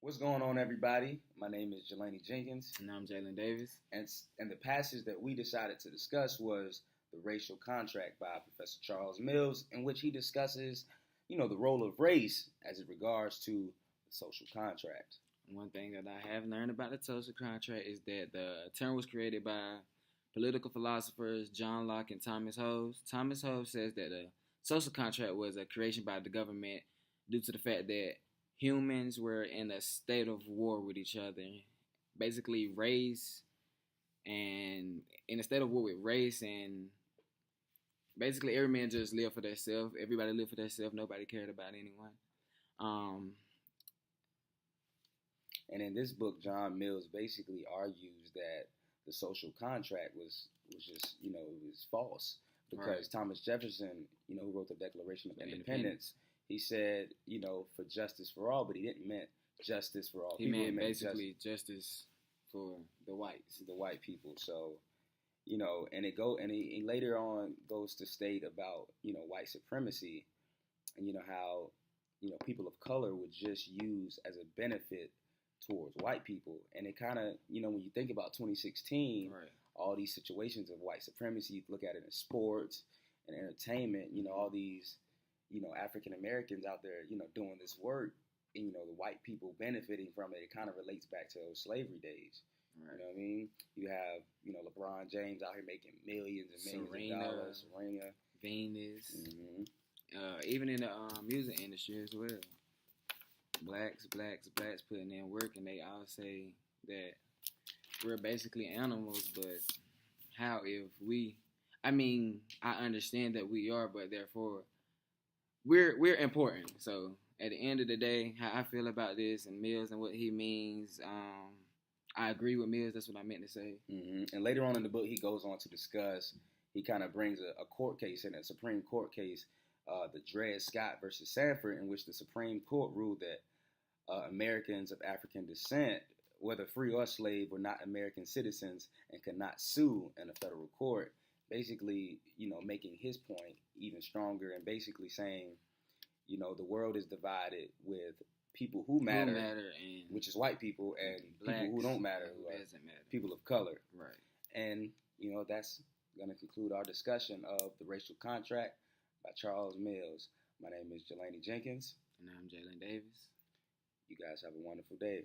What's going on, everybody? My name is Jenkins, And I'm Jalen Davis. and the passage that we decided to discuss was The Racial Contract by Professor Charles Mills, in which he discusses, the role of race as it regards to the social contract. One thing that I have learned about the social contract is that the term was created by political philosophers John Locke and Thomas Hobbes. Thomas Hobbes says that the social contract was a creation by the government due to the fact that humans were in a state of war with each other. Basically, race and in a state of war with race, and basically every man just lived for themselves. Everybody lived for themselves. Nobody cared about anyone. Um, And in this book, John Mills basically argues that the social contract was just, it was false because Right. Thomas Jefferson, who wrote the Declaration of Independence, he said, for justice for all, but he didn't mean justice for all he people. meant basically justice for the whites. The white people. So, and he later on goes to state about, white supremacy and, how, people of color would just use as a benefit towards white people. And it kind of, when you think about 2016, Right. all these situations of white supremacy, you look at it in sports and entertainment, all these, African Americans out there, doing this work, and, the white people benefiting from it. It kind of relates back to those slavery days. Right. You know what I mean? You have, LeBron James out here making millions and millions of dollars. Serena. Venus. Mm-hmm. Even in the music industry as well. Blacks putting in work, and they all say that we're basically animals, but how if we, I understand that we are, but therefore we're important. So at the end of the day, how I feel about this and Mills and what he means, I agree with Mills. That's what I meant to say. Mm-hmm. And later on in the book, he goes on to discuss, he kind of brings a court case, in a Supreme Court case, the Dred Scott versus Sanford, in which the Supreme Court ruled that Americans of African descent, whether free or slave, were not American citizens and could not sue in a federal court. Basically, making his point even stronger and basically saying, the world is divided with people who matter, And which is white people, and blacks, people who don't matter, who are people of color. Right. And, that's going to conclude our discussion of The Racial Contract by Charles Mills. My name is Jelani Jenkins. And I'm Jalen Davis. You guys have a wonderful day.